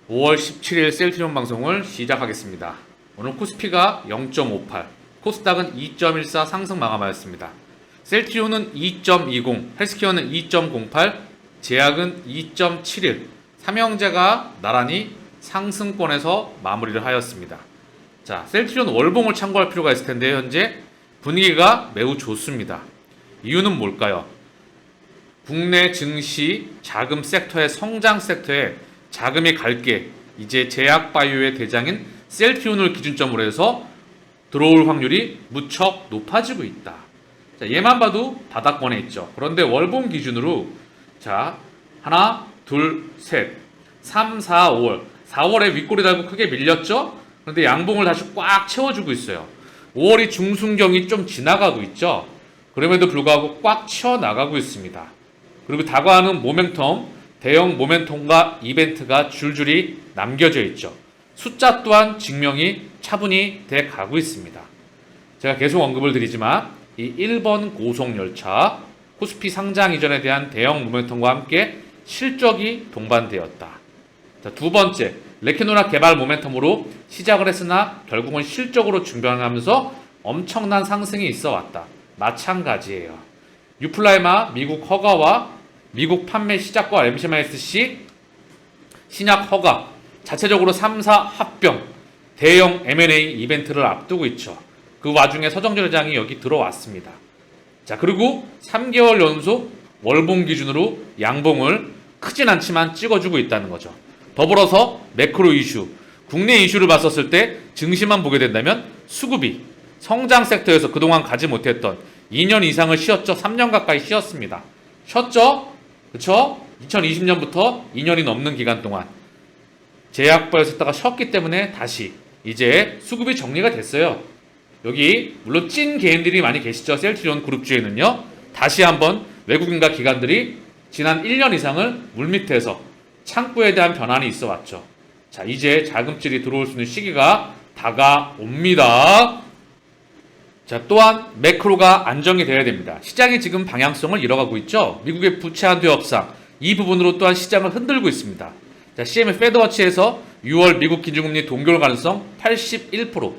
5월 17일 셀트리온 방송을 시작하겠습니다. 오늘 코스피가 0.58, 코스닥은 2.14 상승 마감하였습니다. 셀트리온은 2.20, 헬스케어는 2.08, 제약은 2.71, 삼형제가 나란히 상승권에서 마무리를 하였습니다. 자, 셀트리온 월봉을 참고할 필요가 있을 텐데요. 현재 분위기가 매우 좋습니다. 이유는 뭘까요? 국내 증시 자금 섹터의 성장 섹터에 자금이 갈게 이제 제약바이오의 대장인 셀트리온을 기준점으로 해서 들어올 확률이 무척 높아지고 있다. 자, 얘만 봐도 바닥권에 있죠. 그런데 월봉 기준으로 자, 하나, 둘, 셋, 3, 4, 5월 4월에 윗꼬리 달고 크게 밀렸죠? 그런데 양봉을 다시 꽉 채워주고 있어요. 5월이 중순경이 좀 지나가고 있죠? 그럼에도 불구하고 꽉 채워나가고 있습니다. 그리고 다가오는 모멘텀, 대형 모멘텀과 이벤트가 줄줄이 남겨져 있죠. 숫자 또한 증명이 차분히 돼 가고 있습니다. 제가 계속 언급을 드리지만 이 1번 고속열차, 코스피 상장 이전에 대한 대형 모멘텀과 함께 실적이 동반되었다. 자, 두 번째, 레케노라 개발 모멘텀으로 시작을 했으나 결국은 실적으로 준변하면서 엄청난 상승이 있어 왔다. 마찬가지예요. 유플라이마 미국 허가와 미국 판매 시작과 MCMSC 신약 허가, 자체적으로 3사 합병, 대형 M&A 이벤트를 앞두고 있죠. 그 와중에 서정철 회장이 여기 들어왔습니다. 자, 그리고 3개월 연속 월봉 기준으로 양봉을 크진 않지만 찍어주고 있다는 거죠. 더불어서 매크로 이슈, 국내 이슈를 봤었을 때 증시만 보게 된다면 수급이 성장 섹터에서 그동안 가지 못했던 2년 이상을 쉬었죠. 3년 가까이 쉬었습니다. 쉬었죠? 그쵸? 2020년부터 2년이 넘는 기간 동안 제약바이오 섹터가 쉬었기 때문에 다시 이제 수급이 정리가 됐어요. 여기 물론 찐 개인들이 많이 계시죠. 셀트리온 그룹주에는요. 다시 한번 외국인과 기관들이 지난 1년 이상을 물밑에서 창구에 대한 변환이 있어 왔죠. 자, 이제 자금질이 들어올 수 있는 시기가 다가옵니다. 자, 또한 매크로가 안정이 되어야 됩니다. 시장이 지금 방향성을 잃어가고 있죠. 미국의 부채 한도 협상, 이 부분으로 또한 시장을 흔들고 있습니다. 자, CME 패드워치에서 6월 미국 기준금리 동결 가능성 81%,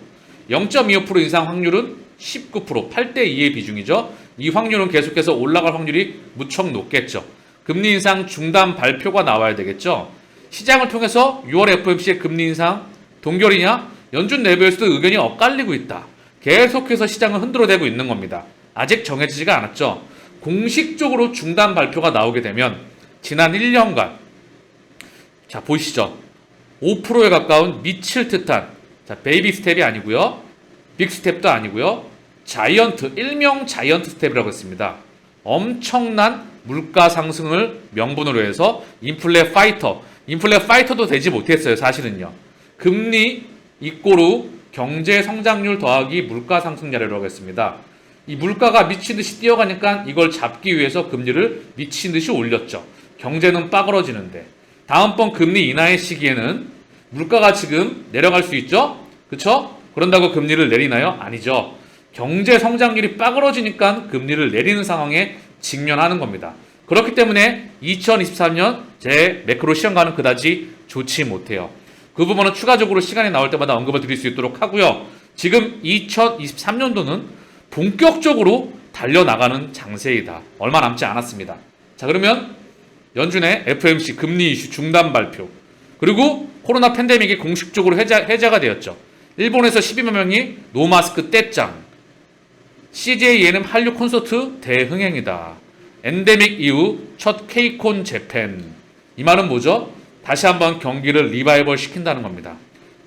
0.25% 인상 확률은 19%, 8대2의 비중이죠. 이 확률은 계속해서 올라갈 확률이 무척 높겠죠. 금리 인상 중단 발표가 나와야 되겠죠. 시장을 통해서 6월 FOMC의 금리 인상 동결이냐? 연준 내부에서도 의견이 엇갈리고 있다. 계속해서 시장을 흔들어대고 있는 겁니다. 아직 정해지지가 않았죠. 공식적으로 중단 발표가 나오게 되면 지난 1년간 자, 보시죠. 5%에 가까운 미칠 듯한 자, 베이비 스텝이 아니고요. 빅 스텝도 아니고요. 자이언트, 일명 자이언트 스텝이라고 했습니다. 엄청난 물가 상승을 명분으로 해서 인플레 파이터도 되지 못했어요. 사실은요. 금리 이꼬르 경제 성장률 더하기 물가 상승률이라고 했습니다. 이 물가가 미친 듯이 뛰어가니까 이걸 잡기 위해서 금리를 미친 듯이 올렸죠. 경제는 빠그러지는데 다음번 금리 인하의 시기에는 물가가 지금 내려갈 수 있죠? 그쵸? 그런다고 금리를 내리나요? 아니죠. 경제 성장률이 빠그러지니까 금리를 내리는 상황에 직면하는 겁니다. 그렇기 때문에 2023년 제 매크로 시험과는 그다지 좋지 못해요. 그 부분은 추가적으로 시간이 나올 때마다 언급을 드릴 수 있도록 하고요. 지금 2023년도는 본격적으로 달려나가는 장세이다. 얼마 남지 않았습니다. 자, 그러면 연준의 FOMC 금리 이슈 중단 발표, 그리고 코로나 팬데믹이 공식적으로 해제가 되었죠. 일본에서 12만 명이 노마스크 떼짱, CJ ENM 한류 콘서트 대흥행이다. 엔데믹 이후 첫 K콘 재팬. 이 말은 뭐죠? 다시 한번 경기를 리바이벌 시킨다는 겁니다.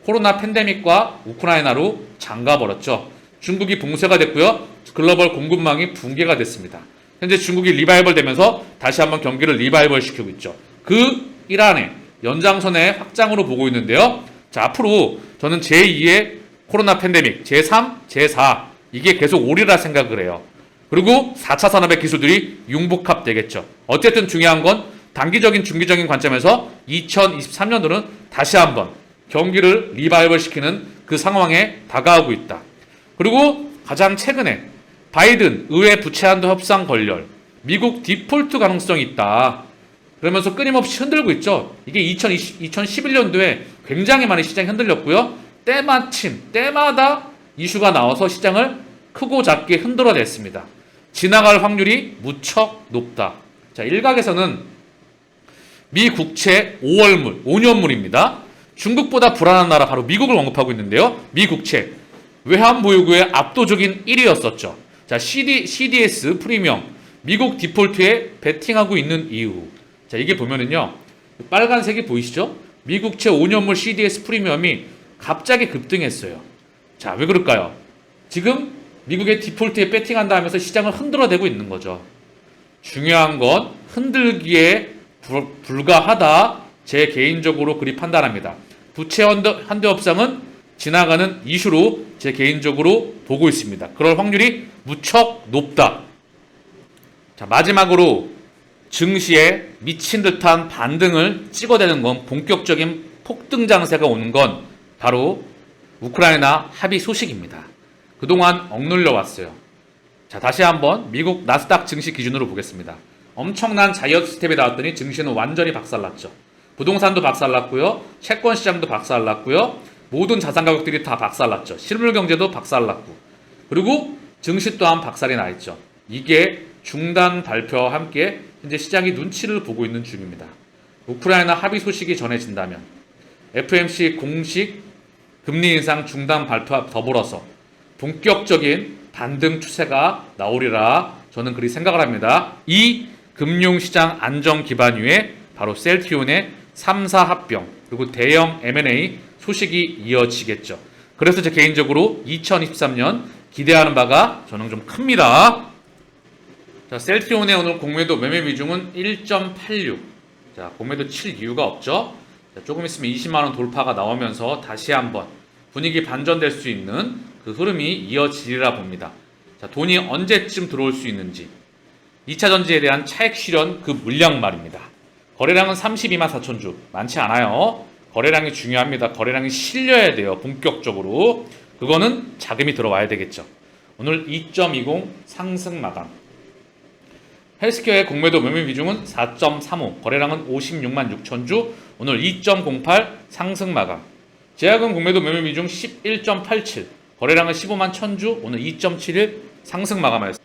코로나 팬데믹과 우크라이나로 장가버렸죠. 중국이 봉쇄가 됐고요. 글로벌 공급망이 붕괴가 됐습니다. 현재 중국이 리바이벌 되면서 다시 한번 경기를 리바이벌 시키고 있죠. 그 일환의 연장선의 확장으로 보고 있는데요. 자, 앞으로 저는 제2의 코로나 팬데믹, 제3, 제4 이게 계속 오리라 생각을 해요. 그리고 4차 산업의 기술들이 융복합 되겠죠. 어쨌든 중요한 건 단기적인 중기적인 관점에서 2023년도는 다시 한번 경기를 리바이벌 시키는 그 상황에 다가오고 있다. 그리고 가장 최근에 바이든 의회 부채 한도 협상 걸렬, 미국 디폴트 가능성이 있다. 그러면서 끊임없이 흔들고 있죠. 이게 2011년도에 굉장히 많이 시장이 흔들렸고요. 때마다 이슈가 나와서 시장을 크고 작게 흔들어냈습니다. 지나갈 확률이 무척 높다. 자, 일각에서는 미 국채 5월물, 5년물입니다. 중국보다 불안한 나라 바로 미국을 언급하고 있는데요. 미 국채 외환 보유고의 압도적인 1위였었죠. 자, CDS 프리미엄 미국 디폴트에 베팅하고 있는 이유. 자, 이게 보면은요. 빨간색이 보이시죠? 미국채 5년물 CDS 프리미엄이 갑자기 급등했어요. 자, 왜 그럴까요? 지금 미국의 디폴트에 베팅한다 하면서 시장을 흔들어대고 있는 거죠. 중요한 건 흔들기에 불과하다. 제 개인적으로 그리 판단합니다. 부채 한대 업상은 지나가는 이슈로 제 개인적으로 보고 있습니다. 그럴 확률이 무척 높다. 자, 마지막으로 증시에 미친 듯한 반등을 찍어대는 건 본격적인 폭등 장세가 오는 건 바로 우크라이나 합의 소식입니다. 그동안 억눌려 왔어요. 자, 다시 한번 미국 나스닥 증시 기준으로 보겠습니다. 엄청난 자이언트 스텝이 나왔더니 증시는 완전히 박살났죠. 부동산도 박살났고요. 채권 시장도 박살났고요. 모든 자산 가격들이 다 박살났죠. 실물 경제도 박살났고. 그리고 증시 또한 박살이 나 있죠. 이게 중단 발표와 함께 현재 시장이 눈치를 보고 있는 중입니다. 우크라이나 합의 소식이 전해진다면 FOMC 공식 금리 인상 중단 발표와 더불어서 본격적인 반등 추세가 나오리라 저는 그리 생각을 합니다. 이 금융시장 안정 기반 위에 바로 셀트리온의 3사 합병 그리고 대형 M&A 소식이 이어지겠죠. 그래서 제 개인적으로 2023년 기대하는 바가 저는 좀 큽니다. 자, 셀트리온의 오늘 공매도 매매 비중은 1.86. 자, 공매도 칠 이유가 없죠. 자, 조금 있으면 20만원 돌파가 나오면서 다시 한번 분위기 반전될 수 있는 그 흐름이 이어지리라 봅니다. 자, 돈이 언제쯤 들어올 수 있는지 2차 전지에 대한 차익 실현 그 물량 말입니다. 거래량은 32만 4천 주 많지 않아요. 거래량이 중요합니다. 거래량이 실려야 돼요. 본격적으로 그거는 자금이 들어와야 되겠죠. 오늘 2.20 상승 마감. 헬스케어의 공매도 매매 비중은 4.35, 거래량은 56만 6천 주, 오늘 2.08 상승 마감. 제약은 공매도 매매 비중 11.87, 거래량은 15만 1천 주, 오늘 2.71 상승 마감하였습니다.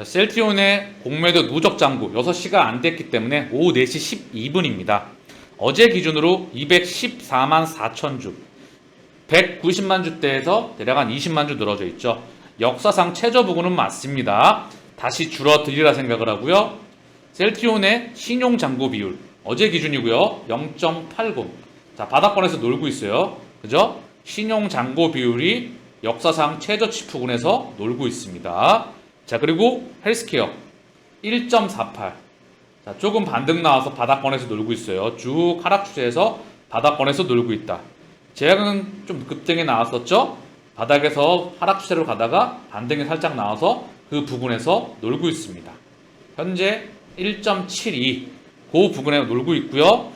셀트리온의 공매도 누적 잔고 6시가 안 됐기 때문에 오후 4시 12분입니다. 어제 기준으로 214만 4천 주, 190만 주대에서 대략 한 20만 주 늘어져 있죠. 역사상 최저 부근은 맞습니다. 다시 줄어들리라 생각을 하고요. 셀트리온의 신용 잔고 비율 어제 기준이고요. 0.80. 자, 바닥권에서 놀고 있어요. 그죠? 신용 잔고 비율이 역사상 최저치 부근에서 놀고 있습니다. 자, 그리고 헬스케어 1.48. 자, 조금 반등 나와서 바닥권에서 놀고 있어요. 쭉 하락 추세에서 바닥권에서 놀고 있다. 제약은 좀 급등이 나왔었죠. 바닥에서 하락 추세로 가다가 반등이 살짝 나와서 그 부분에서 놀고 있습니다. 현재 1.72 그 부분에 놀고 있고요.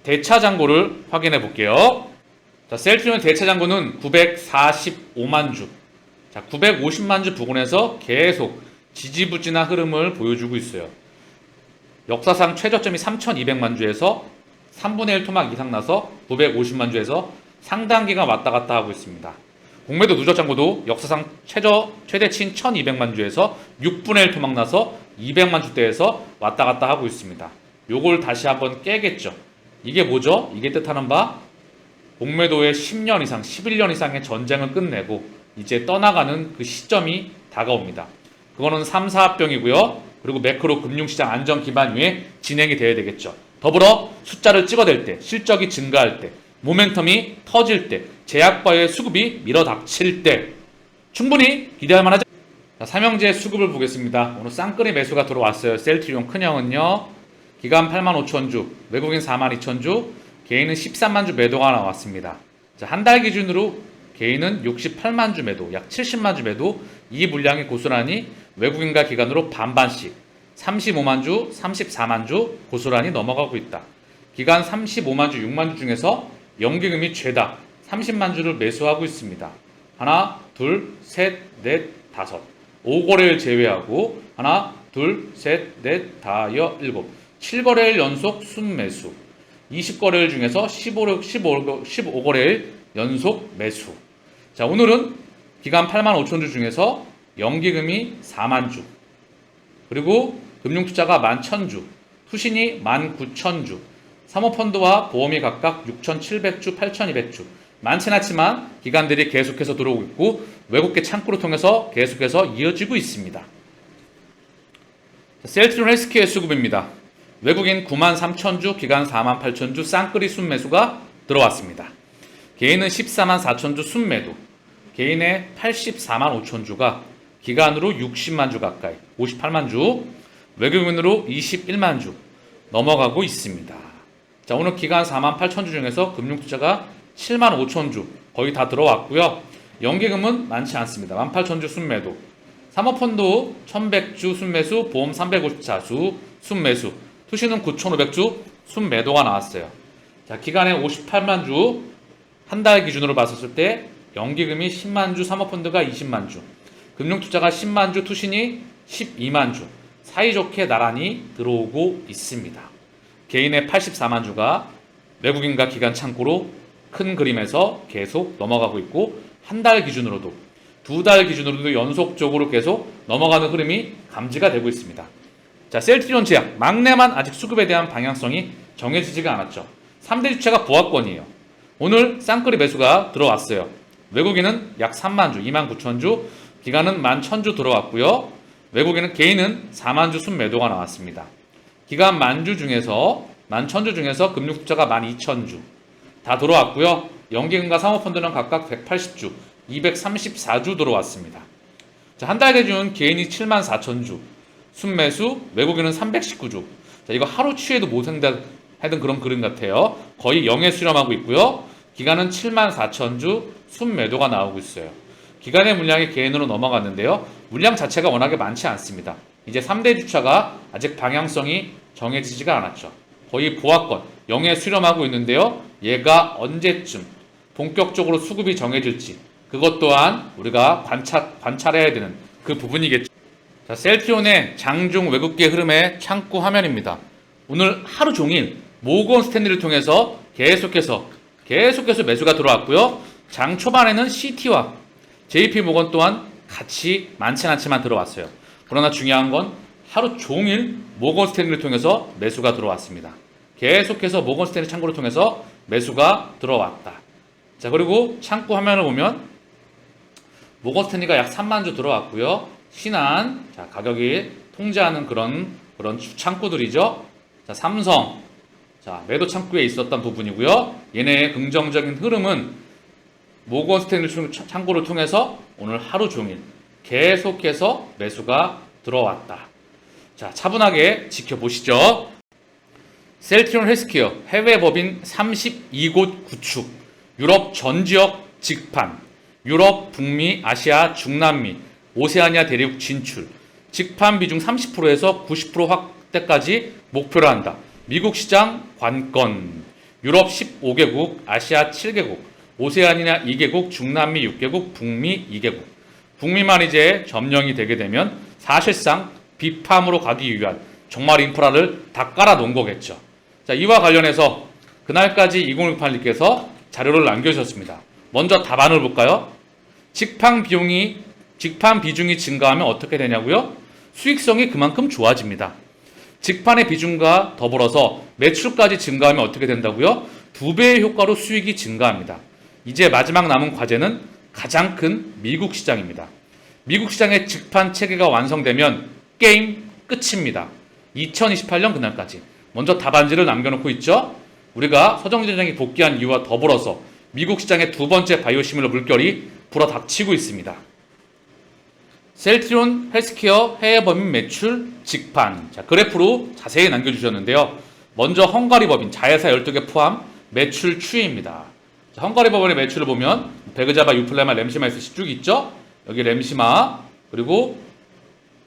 대차 잔고를 확인해 볼게요. 자, 셀트리온 대차 잔고는 945만 주. 자, 950만 주 부근에서 계속 지지부진한 흐름을 보여주고 있어요. 역사상 최저점이 3,200만 주에서 3분의 1 토막 이상 나서 950만 주에서 상당 기간 왔다 갔다 하고 있습니다. 공매도 누적 잔고도 역사상 최대치인 1200만 주에서 6분의 1 토막 나서 200만 주대에서 왔다 갔다 하고 있습니다. 요걸 다시 한번 깨겠죠. 이게 뭐죠? 이게 뜻하는 바 공매도의 10년 이상, 11년 이상의 전쟁을 끝내고 이제 떠나가는 그 시점이 다가옵니다. 그거는 3사 합병이고요. 그리고 매크로 금융시장 안정 기반 위에 진행이 돼야 되겠죠. 더불어 숫자를 찍어댈 때, 실적이 증가할 때, 모멘텀이 터질 때, 제약바의 수급이 밀어닥칠 때 충분히 기대할 만하죠. 자, 삼형제 수급을 보겠습니다. 오늘 쌍끌이 매수가 들어왔어요. 셀트리온 큰형은요. 기간 8만 5천 주, 외국인 4만 2천 주, 개인은 13만 주 매도가 나왔습니다. 자, 한 달 기준으로 개인은 68만 주 매도, 약 70만 주 매도, 이 물량이 고스란히 외국인과 기관으로 반반씩 35만 주, 34만 주 고스란히 넘어가고 있다. 기간 35만 주, 6만 주 중에서 연기금이 죄다 30만 주를 매수하고 있습니다. 하나, 둘, 셋, 넷, 다섯. 5거래를 제외하고 하나, 둘, 셋, 넷, 다, 여, 일곱. 7거래일 연속 순매수, 20거래일 중에서 15거래일 연속 매수. 자, 오늘은 기간 85,000주 중에서 연기금이 40,000주, 그리고 금융투자가 11,000주, 투신이 19,000주, 사모펀드와 보험이 각각 6,700주, 8,200주. 많진 않지만 기관들이 계속해서 들어오고 있고 외국계 창구를 통해서 계속해서 이어지고 있습니다. 셀트리온 헬스케어 수급입니다. 외국인 93,000주, 기관 48,000주 쌍끌이 순매수가 들어왔습니다. 개인은 144,000주 순매도, 개인의 845,000주가 기관으로 600,000주 가까이 58만주, 외국인으로 210,000주 넘어가고 있습니다. 자, 오늘 기관 48,000주 중에서 금융투자가 75,000주 거의 다 들어왔고요. 연기금은 많지 않습니다. 18,000주 순매도, 사모펀드 1,100주 순매수, 보험 354주 순매수, 투신은 9,500주 순매도가 나왔어요. 자, 기간에 58만주, 한 달 기준으로 봤었을 때 연기금이 10만주, 사모펀드가 20만주, 금융투자가 10만주, 투신이 12만주 사이좋게 나란히 들어오고 있습니다. 개인의 84만주가 외국인과 기관 창구로 큰 그림에서 계속 넘어가고 있고, 한 달 기준으로도 두 달 기준으로도 연속적으로 계속 넘어가는 흐름이 감지가 되고 있습니다. 자, 셀트리온 제약 막내만 아직 수급에 대한 방향성이 정해지지가 않았죠. 3대 주체가 보합권이에요. 오늘 쌍끌이 매수가 들어왔어요. 외국인은 약 3만주, 29,000주, 기관은 11,000주 들어왔고요. 외국인은 개인은 4만주 순매도가 나왔습니다. 기관 10,000주 중에서 11,000주 중에서 금융투자가 12,000주 다 들어왔고요. 연기금과 사모펀드는 각각 180주, 234주 들어왔습니다. 자, 한 달 기준 개인이 74,000주 순매수, 외국인은 319주. 자, 이거 하루 취해도 못 하던 그런 그림 같아요. 거의 0에 수렴하고 있고요. 기간은 74,000주 순매도가 나오고 있어요. 기간의 물량이 개인으로 넘어갔는데요. 물량 자체가 워낙에 많지 않습니다. 이제 3대 주차가 아직 방향성이 정해지지가 않았죠. 거의 보합권 0에 수렴하고 있는데요. 얘가 언제쯤 본격적으로 수급이 정해질지, 그것 또한 우리가 관찰해야 되는 그 부분이겠죠. 자, 셀트리온의 장중 외국계 흐름의 창구 화면입니다. 오늘 하루 종일 모건 스탠리를 통해서 계속해서 매수가 들어왔고요. 장 초반에는 CT와 JP 모건 또한 같이 많지는 않지만 들어왔어요. 그러나 중요한 건 하루 종일 모건 스탠리를 통해서 매수가 들어왔습니다. 계속해서 모건 스탠리 창구를 통해서 매수가 들어왔다. 자, 그리고 창구 화면을 보면 모건 스탠리가 약 3만주 들어왔고요. 신한, 자, 가격이 통제하는 그런 창구들이죠. 자, 삼성, 자, 매도 창구에 있었던 부분이고요. 얘네의 긍정적인 흐름은 모건 스탠리 창구를 통해서 오늘 하루 종일 계속해서 매수가 들어왔다. 자, 차분하게 지켜보시죠. 셀트리온 헬스케어 해외 법인 32곳 구축, 유럽 전 지역 직판, 유럽, 북미, 아시아, 중남미, 오세아니아 대륙 진출, 직판 비중 30%에서 90% 확대까지 목표로 한다. 미국 시장 관건, 유럽 15개국, 아시아 7개국, 오세아니아 2개국, 중남미 6개국, 북미 2개국. 북미만 이제 점령이 되게 되면 사실상 비팜으로 가기 위한 정말 인프라를 다 깔아 놓은 거겠죠. 자, 이와 관련해서 그날까지 2068님께서 자료를 남겨주셨습니다. 먼저 답안을 볼까요? 직판 비중이 증가하면 어떻게 되냐고요? 수익성이 그만큼 좋아집니다. 직판의 비중과 더불어서 매출까지 증가하면 어떻게 된다고요? 2배의 효과로 수익이 증가합니다. 이제 마지막 남은 과제는 가장 큰 미국 시장입니다. 미국 시장의 직판 체계가 완성되면 게임 끝입니다. 2028년 그날까지. 먼저 답안지를 남겨놓고 있죠. 우리가 서정진 회장이 복귀한 이유와 더불어서 미국 시장의 두 번째 바이오 시밀러 물결이 불어닥치고 있습니다. 셀트리온 헬스케어 해외 법인 매출 직판. 자, 그래프로 자세히 남겨주셨는데요. 먼저 헝가리 법인 자회사 12개 포함 매출 추이입니다. 자, 헝가리 법인의 매출을 보면 베그자바, 유플레마, 램시마 SC 쭉 있죠. 여기 램시마, 그리고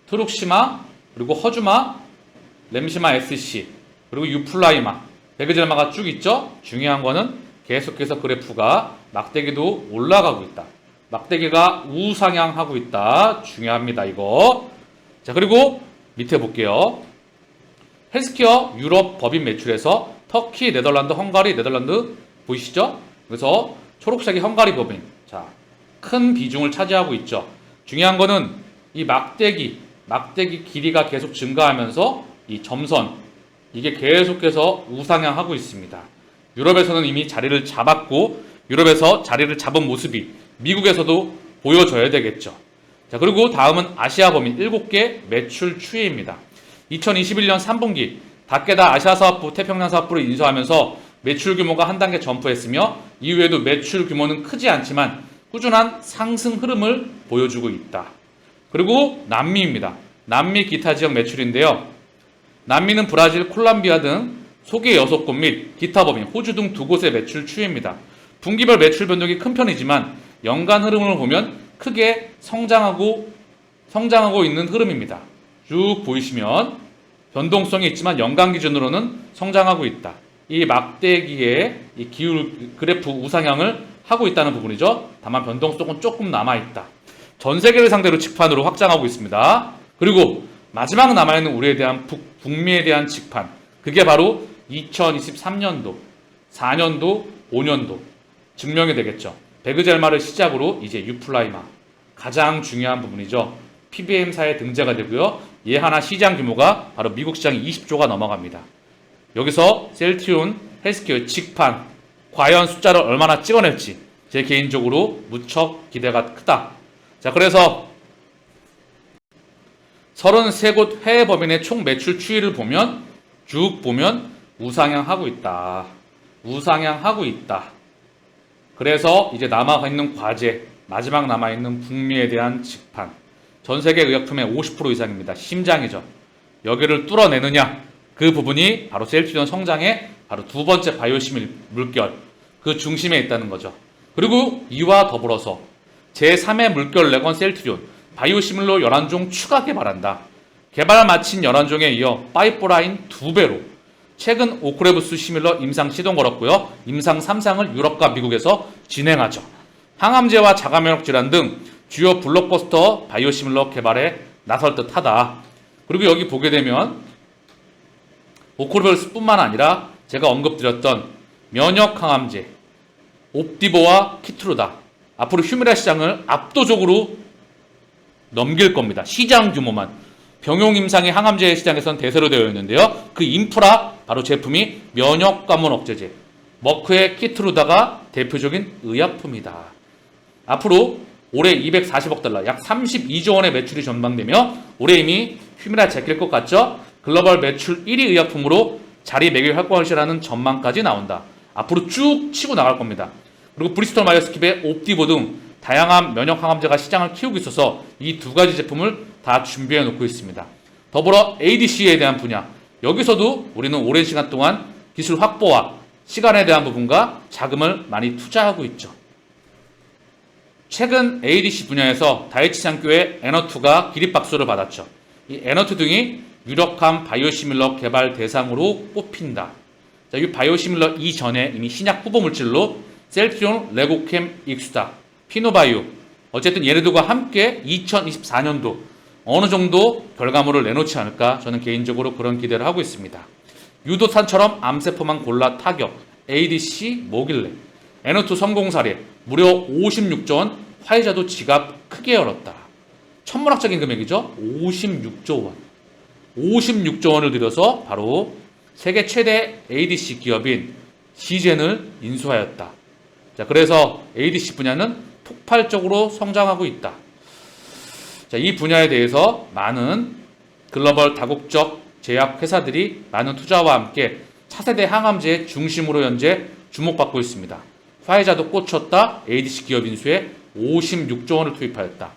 트룩시마, 그리고 허주마, 램시마 SC, 그리고 유플라이마, 베그젤마가 쭉 있죠. 중요한 거는 계속해서 그래프가 막대기도 올라가고 있다. 막대기가 우상향하고 있다. 중요합니다, 이거. 자, 그리고 밑에 볼게요. 헬스케어 유럽 법인 매출에서 터키, 네덜란드, 헝가리, 네덜란드 보이시죠? 그래서 초록색이 헝가리 법인. 자, 큰 비중을 차지하고 있죠. 중요한 거는 이 막대기 길이가 계속 증가하면서 이 점선 이게 계속해서 우상향하고 있습니다. 유럽에서는 이미 자리를 잡았고 유럽에서 자리를 잡은 모습이 미국에서도 보여져야 되겠죠. 자, 그리고 다음은 아시아 범위 7개 매출 추이입니다. 2021년 3분기 다케다 아시아사업부 태평양사업부를 인수하면서 매출 규모가 한 단계 점프했으며 이후에도 매출 규모는 크지 않지만 꾸준한 상승 흐름을 보여주고 있다. 그리고 남미입니다. 남미 기타 지역 매출인데요. 남미는 브라질, 콜롬비아 등 소개 6곳 및 기타 법인, 호주 등 2곳의 매출 추이입니다. 분기별 매출 변동이 큰 편이지만 연간 흐름을 보면 크게 성장하고 있는 흐름입니다. 쭉 보이시면 변동성이 있지만 연간 기준으로는 성장하고 있다. 이 막대기의 이 기울 그래프 우상향을 하고 있다는 부분이죠. 다만 변동성은 조금 남아있다. 전 세계를 상대로 직판으로 확장하고 있습니다. 그리고 마지막 남아있는 우리에 대한 북미에 대한 직판, 그게 바로 2023년도, 4년도, 5년도 증명이 되겠죠. 베그젤마를 시작으로 이제 유플라이마 가장 중요한 부분이죠. PBM사에 등재가 되고요. 얘 하나 시장 규모가 바로 미국 시장이 20조가 넘어갑니다. 여기서 셀트리온 헬스케어 직판 과연 숫자를 얼마나 찍어낼지 제 개인적으로 무척 기대가 크다. 자, 그래서 33곳 해외 법인의 총 매출 추이를 보면 쭉 보면 우상향하고 있다. 우상향하고 있다. 그래서 이제 남아있는 과제, 마지막 남아있는 북미에 대한 직판. 전 세계 의약품의 50% 이상입니다. 심장이죠. 여기를 뚫어내느냐, 그 부분이 바로 셀트리온 성장의 바로 두 번째 바이오시밀 물결, 그 중심에 있다는 거죠. 그리고 이와 더불어서 제3의 물결 레건 셀트리온 바이오시밀러 11종 추가 개발한다. 개발 마친 11종에 이어 파이프라인 2배로 최근 오크레부스 시밀러 임상 시동 걸었고요. 임상 3상을 유럽과 미국에서 진행하죠. 항암제와 자가면역 질환 등 주요 블록버스터 바이오시밀러 개발에 나설 듯하다. 그리고 여기 보게 되면 오크레부스뿐만 아니라 제가 언급드렸던 면역 항암제 옵디보와 키트루다 앞으로 휴메라 시장을 압도적으로 넘길 겁니다. 시장 규모만. 병용 임상의 항암제 시장에선 대세로 되어 있는데요. 그 인프라 바로 제품이 면역 관문 억제제 머크의 키트루다가 대표적인 의약품이다. 앞으로 올해 240억 달러 약 32조 원의 매출이 전망되며 올해 이미 휴메라 제낄 것 같죠? 글로벌 매출 1위 의약품으로 자리매김 활동하시라는 전망까지 나온다. 앞으로 쭉 치고 나갈 겁니다. 그리고 브리스톨 마이어스킵의 옵디보 등 다양한 면역 항암제가 시장을 키우고 있어서 이 두 가지 제품을 다 준비해 놓고 있습니다. 더불어 ADC에 대한 분야, 여기서도 우리는 오랜 시간 동안 기술 확보와 시간에 대한 부분과 자금을 많이 투자하고 있죠. 최근 ADC 분야에서 다이치상교의 에너투가 기립박수를 받았죠. 이 에너투 등이 유력한 바이오시밀러 개발 대상으로 뽑힌다. 자, 이 바이오시밀러 이전에 이미 신약 후보 물질로 셀트리온, 레고캠, 익수다, 피노바이오 어쨌든 얘네들과 함께 2024년도 어느 정도 결과물을 내놓지 않을까 저는 개인적으로 그런 기대를 하고 있습니다. 유도탄처럼 암세포만 골라 타격, ADC 뭐길래 에너투 성공 사례 무려 56조 원, 화이자도 지갑 크게 열었다. 천문학적인 금액이죠. 56조 원. 56조 원을 들여서 바로 세계 최대 ADC 기업인 시젠을 인수하였다. 자, 그래서 ADC 분야는 폭발적으로 성장하고 있다. 자, 이 분야에 대해서 많은 글로벌 다국적 제약 회사들이 많은 투자와 함께 차세대 항암제의 중심으로 현재 주목받고 있습니다. 화이자도 꽂혔다. ADC 기업 인수에 56조 원을 투입하였다.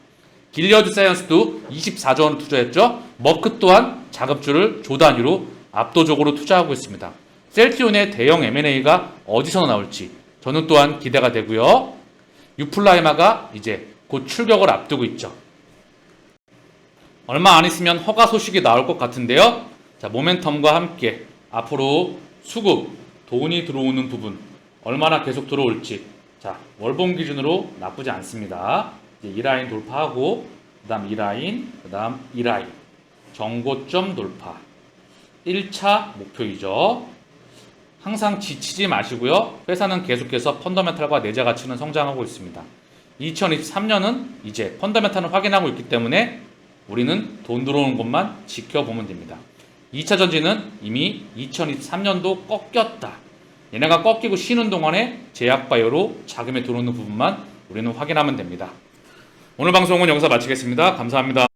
길리어드 사이언스도 24조 원을 투자했죠. 머크 또한 자금줄을 조 단위로 압도적으로 투자하고 있습니다. 셀트리온의 대형 M&A가 어디서 나올지 저는 또한 기대가 되고요. 유플라이마가 이제 곧 출격을 앞두고 있죠. 얼마 안 있으면 허가 소식이 나올 것 같은데요. 자, 모멘텀과 함께 앞으로 수급, 돈이 들어오는 부분 얼마나 계속 들어올지. 자, 월봉 기준으로 나쁘지 않습니다. 이제 이 라인 돌파하고 그다음 이 라인, 그다음 이 라인 정고점 돌파. 1차 목표이죠. 항상 지치지 마시고요. 회사는 계속해서 펀더멘탈과 내재 가치는 성장하고 있습니다. 2023년은 이제 펀더멘탈을 확인하고 있기 때문에 우리는 돈 들어오는 것만 지켜보면 됩니다. 2차 전지는 이미 2023년도 꺾였다. 얘네가 꺾이고 쉬는 동안에 제약바이오로 자금이 들어오는 부분만 우리는 확인하면 됩니다. 오늘 방송은 여기서 마치겠습니다. 감사합니다.